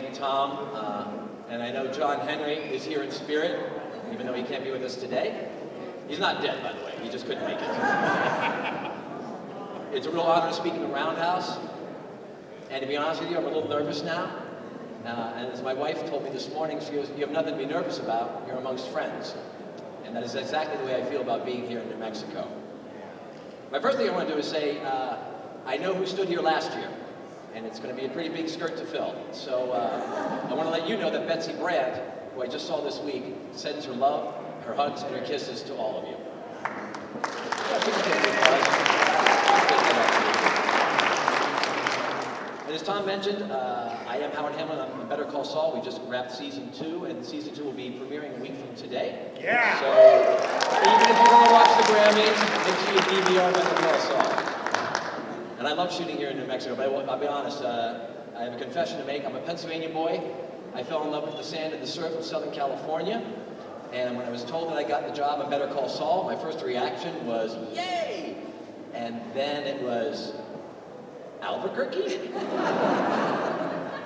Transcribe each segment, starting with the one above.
Thank you, Tom. And I know John Henry is here in spirit, even though he can't be with us today. He's not dead, by the way. He just couldn't make it. It's a real honor to speak in the Roundhouse. And to be honest with you, I'm a little nervous now. And as my wife told me this morning, she goes, "You have nothing to be nervous about. You're amongst friends." And that is exactly the way I feel about being here in New Mexico. My first thing I want to do is say, I know who stood here last year. And it's going to be a pretty big skirt to fill. So I want to let you know that Betsy Brandt, who I just saw this week, sends her love, her hugs, and her kisses to all of you. And as Tom mentioned, I am Howard Hamlin. I'm Better Call Saul. We just wrapped season 2, and season 2 will be premiering a week from today. Yeah. So even if you're going to watch the Grammys, make sure you DVR Better Call Saul. And I love shooting here in New Mexico, but I'll be honest, I have a confession to make. I'm a Pennsylvania boy. I fell in love with the sand and the surf of Southern California. And when I was told that I got the job on Better Call Saul, my first reaction was, yay! And then it was, Albuquerque?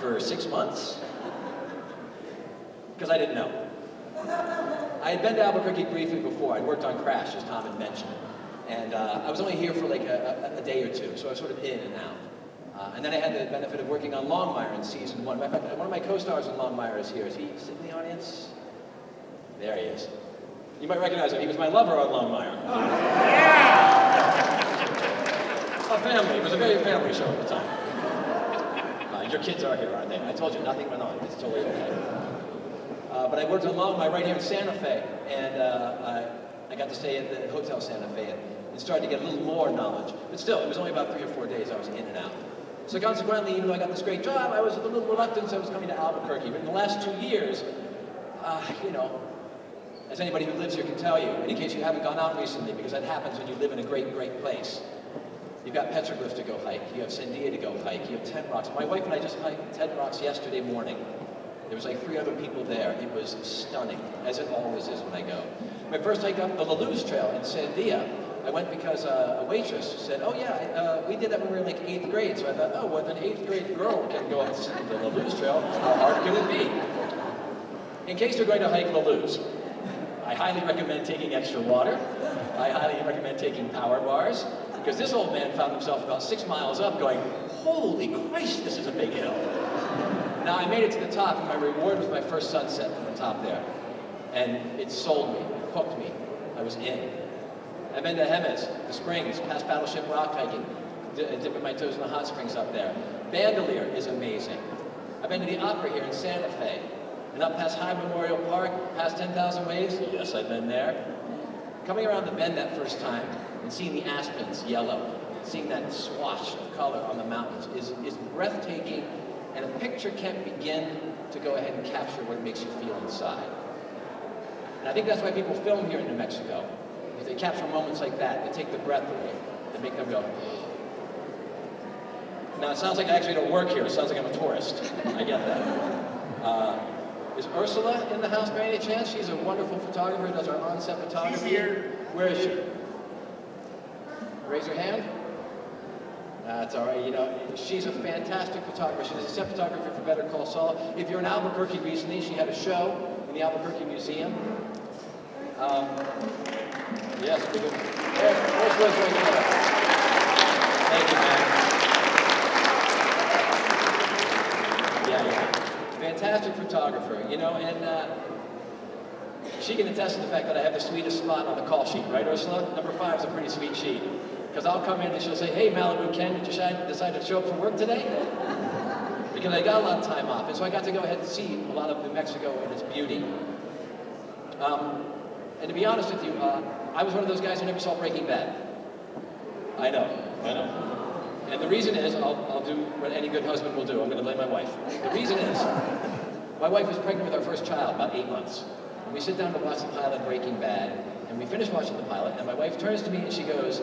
For 6 months? Because I didn't know. I had been to Albuquerque briefly before. I'd worked on Crash, as Tom had mentioned. And I was only here for like a day or two, so I was sort of in and out. And then I had the benefit of working on Longmire in season 1. In fact, one of my co-stars in Longmire is here. Is he sitting in the audience? There he is. You might recognize him. He was my lover on Longmire. A family. It was a very family show at the time. Your kids are here, aren't they? I told you, nothing went on. It's totally okay. But I worked on Longmire right here in Santa Fe, and I got to stay at the Hotel Santa Fe and started to get a little more knowledge. But still, it was only about 3 or 4 days I was in and out. So consequently, even though I got this great job, I was a little reluctant, so I was coming to Albuquerque. But in the last 2 years, you know, as anybody who lives here can tell you, and in case you haven't gone out recently, because that happens when you live in a great, great place. You've got Petroglyph to go hike, you have Sandia to go hike, you have Tent Rocks. My wife and I just hiked Tent Rocks yesterday morning. There was like 3 other people there. It was stunning, as it always is when I go. My first hike up the La Luz Trail in Sandia, I went because a waitress said, "Oh yeah, we did that when we were in like 8th grade." So I thought, oh, well, an 8th grade girl can go up the La Luz Trail. How hard could it be? In case you're going to hike La Luz, I highly recommend taking extra water. I highly recommend taking power bars, because this old man found himself about 6 miles up going, "Holy Christ, this is a big hill." Now I made it to the top, and my reward was my first sunset from the top there. And it sold me, it hooked me. I was in. I've been to Jemez, the springs, past Battleship Rock hiking, dipping my toes in the hot springs up there. Bandelier is amazing. I've been to the Opera here in Santa Fe, and up past High Memorial Park, past 10,000 Waves. Yes, I've been there. Coming around the bend that first time and seeing the aspens yellow, seeing that swash of color on the mountains is breathtaking, and a picture can't begin to go ahead and capture what it makes you feel inside. And I think that's why people film here in New Mexico. Because they capture moments like that. They take the breath away. They make them go. Now, it sounds like I actually don't work here. It sounds like I'm a tourist. I get that. Is Ursula in the house by any chance? She's a wonderful photographer, does our on-set photography. She's here. Where is she? Raise your hand. That's all right. You know, she's a fantastic photographer. She's a set photographer for Better Call Saul. If you're in Albuquerque recently, she had a show in the Albuquerque Museum. Yes, we go. Ursula's right there. Thank you, man. Yeah. Fantastic photographer, you know, and she can attest to the fact that I have the sweetest spot on the call sheet, right, Ursula? Number 5 is a pretty sweet sheet. Because I'll come in and she'll say, "Hey, Malibu Ken, did you decide to show up for work today?" Because I got a lot of time off, and so I got to go ahead and see a lot of New Mexico and its beauty. And to be honest with you, I was one of those guys who never saw Breaking Bad. I know. And the reason is, I'll do what any good husband will do. I'm going to blame my wife. The reason is, my wife was pregnant with our first child, about 8 months. And we sit down to watch the pilot Breaking Bad, and we finish watching the pilot, and my wife turns to me and she goes,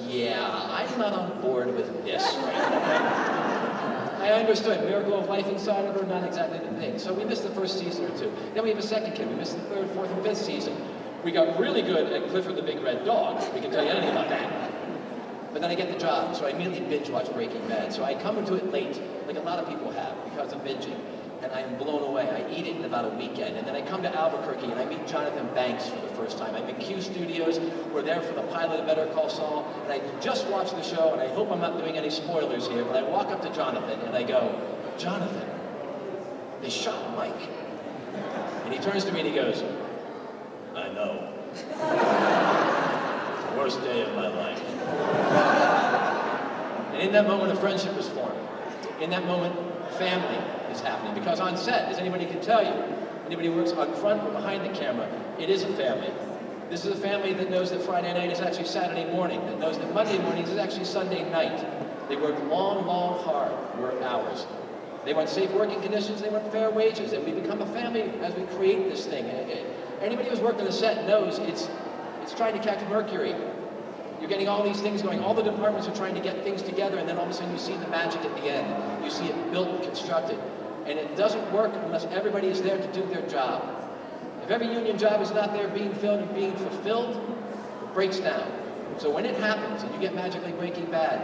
"Yeah, I'm not on board with this right now." I understood. Miracle of life inside of her, not exactly the thing. So we missed the first season or 2. Then we have a second kid. We missed the 3rd, 4th, and 5th season. We got really good at Clifford the Big Red Dog. We can tell you anything about that. But then I get the job, so I immediately binge watch Breaking Bad. So I come into it late, like a lot of people have, because of binging. and I am blown away. I eat it in about a weekend, and then I come to Albuquerque and I meet Jonathan Banks for the first time. I'm in Q Studios. We're there for the pilot of Better Call Saul, and I just watched the show, and I hope I'm not doing any spoilers here, but I walk up to Jonathan and I go, "Jonathan, they shot Mike." And he turns to me and he goes, "I know. Worst day of my life." And in that moment, a friendship was formed. In that moment, family is happening. Because on set, as anybody can tell you, anybody who works on front or behind the camera, it is a family. This is a family that knows that Friday night is actually Saturday morning, that knows that Monday morning is actually Sunday night. They work long, hard work hours. They want safe working conditions, they want fair wages, and we become a family as we create this thing. Anybody who's worked on a set knows it's trying to catch mercury. You're getting all these things going. All the departments are trying to get things together, and then all of a sudden you see the magic at the end. You see it built and constructed. And it doesn't work unless everybody is there to do their job. If every union job is not there being filled and being fulfilled, it breaks down. So when it happens, and you get magically Breaking Bad,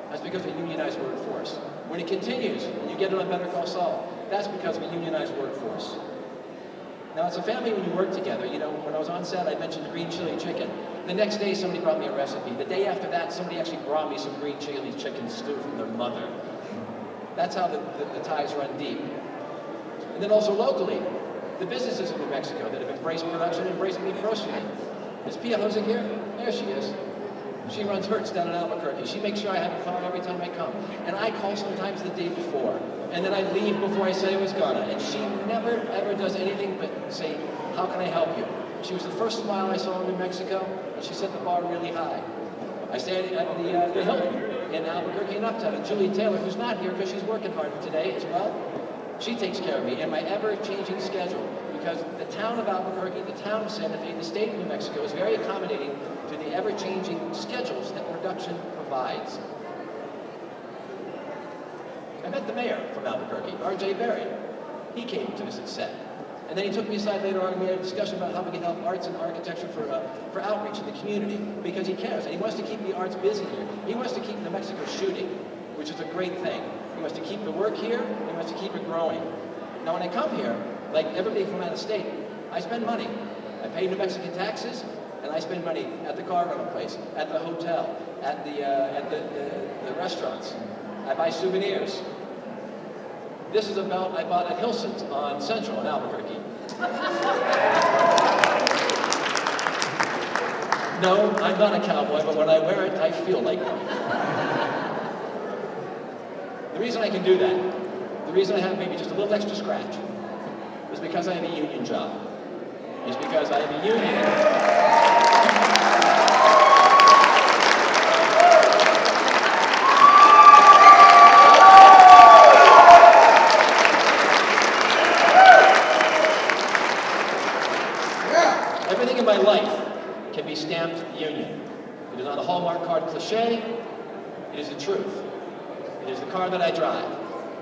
that's because of a unionized workforce. When it continues, and you get it on Better Call Saul, that's because of a unionized workforce. Now, it's a family when you work together. You know, when I was on set, I mentioned green chili chicken. The next day, somebody brought me a recipe. The day after that, somebody actually brought me some green chili chicken stew from their mother. That's how the ties run deep. And then also locally, the businesses in New Mexico that have embraced production and embraced me personally. Is Pia Hosing here? There she is. She runs Hertz down in Albuquerque. She makes sure I have a car every time I come. And I call sometimes the day before. And then I leave before I say I was gonna. And she never, ever does anything but say, "How can I help you?" She was the first smile I saw in New Mexico, and she set the bar really high. I stayed at the Hilton in Albuquerque and Uptown. And Julie Taylor, who's not here because she's working hard today as well, she takes care of me in my ever-changing schedule. Because the town of Albuquerque, the town of Santa Fe, the state of New Mexico is very accommodating to the ever-changing schedules that production provides. I met the mayor from Albuquerque, R.J. Berry. He came to visit set. And then he took me aside later on and we had a discussion about how we can help arts and architecture for outreach in the community, because he cares, and he wants to keep the arts busy here. He wants to keep New Mexico shooting, which is a great thing. He wants to keep the work here, and he wants to keep it growing. Now when I come here, like everybody from out of state, I spend money. I pay New Mexican taxes, and I spend money at the car rental place, at the hotel, at the restaurants. I buy souvenirs. This is a belt I bought at Hilson's on Central in Albuquerque. No, I'm not a cowboy, but when I wear it, I feel like one. The reason I can do that, the reason I have maybe just a little extra scratch, is because I have a union job. It's because I have a union. Everything in my life can be stamped union. It is not a Hallmark card cliche. It is the truth. It is the car that I drive.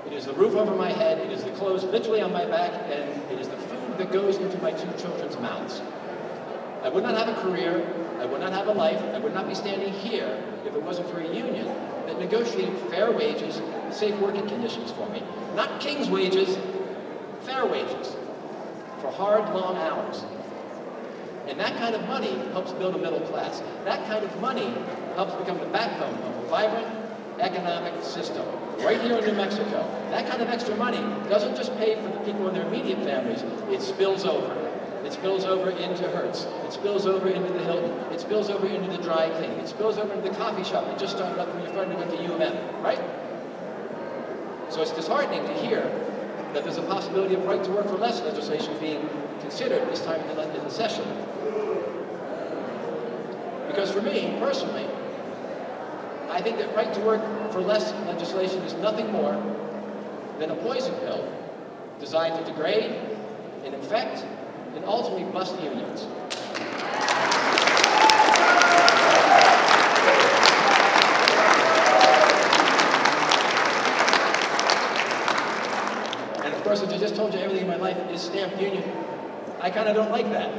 It is the roof over my head. It is the clothes literally on my back, and it is the food that goes into my 2 children's mouths. I would not have a career. I would not have a life. I would not be standing here if it wasn't for a union that negotiated fair wages and safe working conditions for me. Not king's wages, fair wages for hard, long hours. And that kind of money helps build a middle class. That kind of money helps become the backbone of a vibrant economic system. Right here in New Mexico, that kind of extra money doesn't just pay for the people in their immediate families, it spills over. It spills over into Hertz. It spills over into the Hilton. It spills over into the dry cleaning. It spills over into the coffee shop that just started up from your friend who went to U of M, right? So it's disheartening to hear that there's a possibility of right to work for less legislation being considered this time in the session. Because for me, personally, I think that right to work for less legislation is nothing more than a poison pill designed to degrade and infect and ultimately bust unions. And of course, as I just told you, everything in my life is stamped union. I kind of don't like that.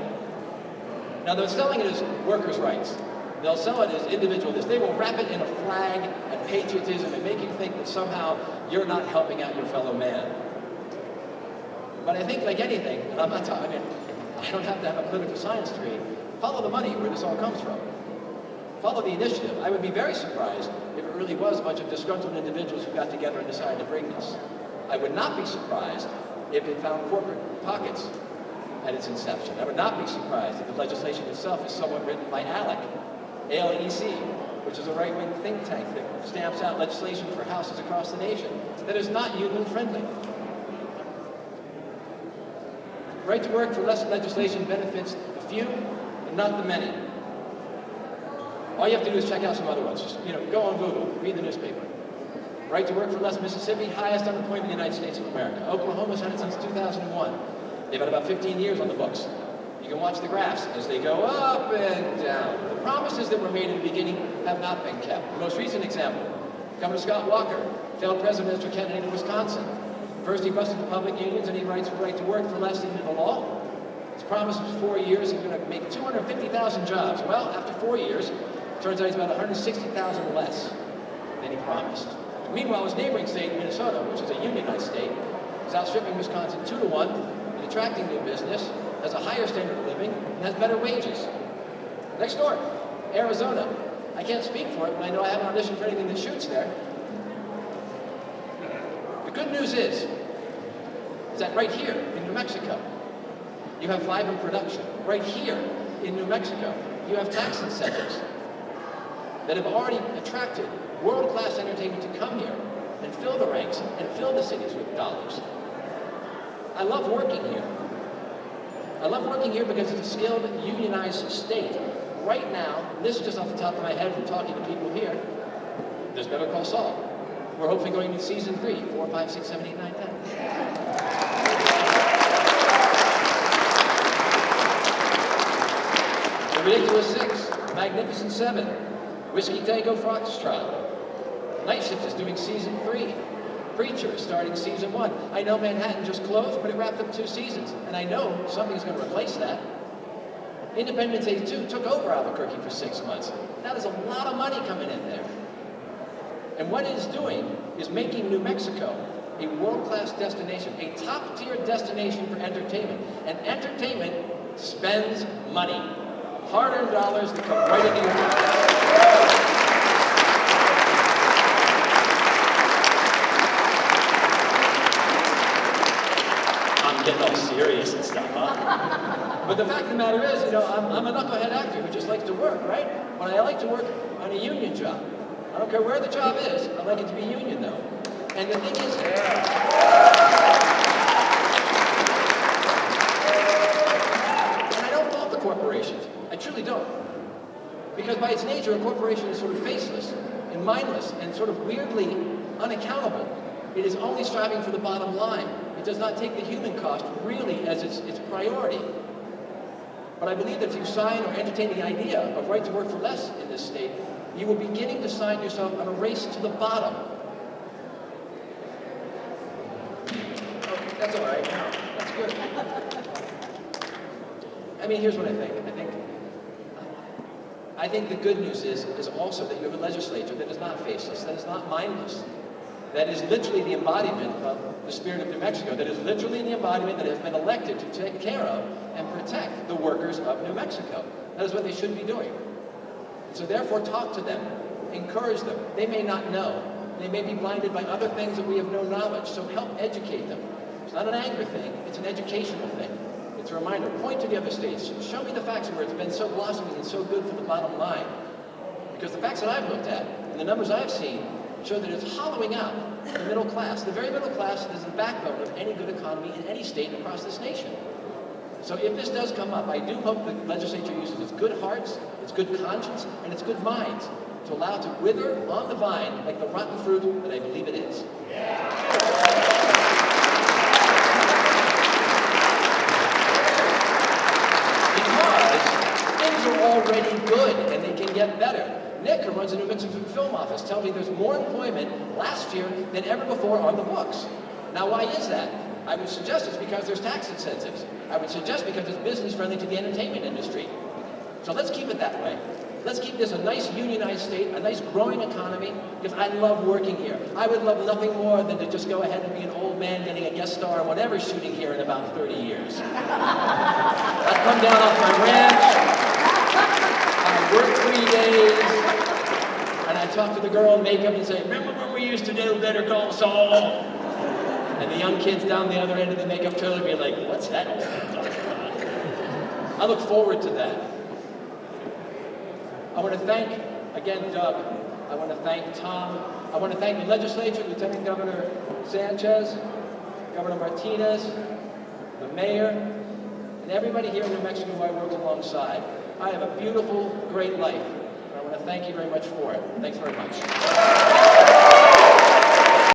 Now, they're selling it as workers' rights. They'll sell it as individual this. They will wrap it in a flag and patriotism and make you think that somehow you're not helping out your fellow man. But I think like anything, and I'm not talking, I mean, I don't have to have a political science degree, follow the money where this all comes from. Follow the initiative. I would be very surprised if it really was a bunch of disgruntled individuals who got together and decided to bring this. I would not be surprised if it found corporate pockets at its inception. I would not be surprised if the legislation itself is somewhat written by ALEC, ALEC, which is a right-wing think tank that stamps out legislation for houses across the nation that is not union-friendly. Right to work for less legislation benefits the few and not the many. All you have to do is check out some other ones. Just, go on Google, read the newspaper. Right to work for less Mississippi, highest unemployment in the United States of America. Oklahoma's had it since 2001. They've had about 15 years on the books. You can watch the graphs as they go up and down. The promises that were made in the beginning have not been kept. The most recent example, Governor Scott Walker, failed presidential candidate in Wisconsin. First he busted the public unions and he writes right to work for less into the law. His promise was 4 years, he's going to make 250,000 jobs. Well, after 4 years, turns out he's about 160,000 less than he promised. Meanwhile, his neighboring state, Minnesota, which is a unionized state, is outstripping Wisconsin 2-1 in attracting new business, has a higher standard of living, and has better wages. Next door, Arizona. I can't speak for it, but I know I haven't auditioned for anything that shoots there. The good news is that right here in New Mexico, you have vibrant production. Right here in New Mexico, you have tax incentives that have already attracted world-class entertainment to come here and fill the ranks and fill the cities with dollars. I love working here. I love working here because it's a skilled, unionized state. Right now, this is just off the top of my head from talking to people here, there's Better Call Saul. We're hopefully going to season 3, 4, 5, 6, 7, 8, 9, 10. The Ridiculous 6, Magnificent 7, Whiskey Tango Foxtrot. Night Shift is doing season 3. Preacher is starting season 1. I know Manhattan just closed, but it wrapped up 2 seasons. And I know something's going to replace that. Independence Day 2 took over Albuquerque for 6 months. Now there's a lot of money coming in there. And what it is doing is making New Mexico a world-class destination, a top-tier destination for entertainment. And entertainment spends money. Hard-earned dollars that come right into your pocket. Getting all serious and stuff, huh? But the fact of the matter is, I'm a knucklehead actor who just likes to work, right? But I like to work on a union job. I don't care where the job is. I like it to be union, though. And the thing is, and I don't fault the corporations. I truly don't. Because by its nature, a corporation is sort of faceless and mindless and sort of weirdly unaccountable. It is only striving for the bottom line. It does not take the human cost really as its priority. But I believe that if you sign or entertain the idea of right to work for less in this state, you will be beginning to sign yourself on a race to the bottom. Oh, that's all right. That's good. I mean, here's what I think. I think the good news is also that you have a legislature that is not faceless, that is not mindless. That is literally the embodiment of the spirit of New Mexico. That is literally the embodiment that has been elected to take care of and protect the workers of New Mexico. That is what they should be doing. So therefore, talk to them. Encourage them. They may not know. They may be blinded by other things that we have no knowledge. So help educate them. It's not an anger thing. It's an educational thing. It's a reminder. Point to the other states. Show me the facts where it's been so blossoming and so good for the bottom line. Because the facts that I've looked at and the numbers I've seen show that it's hollowing out the middle class. The very middle class is the backbone of any good economy in any state across this nation. So if this does come up, I do hope the legislature uses its good hearts, its good conscience, and its good minds to allow it to wither on the vine like the rotten fruit that I believe it is. Because things are already good and they can get better. Nick, who runs the New Mexico Film Office, tells me there's more employment last year than ever before on the books. Now, why is that? I would suggest it's because there's tax incentives. I would suggest because it's business friendly to the entertainment industry. So let's keep it that way. Let's keep this a nice unionized state, a nice growing economy, because I love working here. I would love nothing more than to just go ahead and be an old man getting a guest star on whatever shooting here in about 30 years. I'd come down off my ranch, I'd work 3 days, and I'd talk to the girl in makeup and say, remember when we used to do Better Call Saul? And the young kids down the other end of the makeup trailer would be like, what's that all about? I look forward to that. I want to thank, again, Doug. I want to thank Tom. I want to thank the legislature, Lieutenant Governor Sanchez, Governor Martinez, the mayor, and everybody here in New Mexico who I work alongside. I have a beautiful, great life. And I want to thank you very much for it. Thanks very much.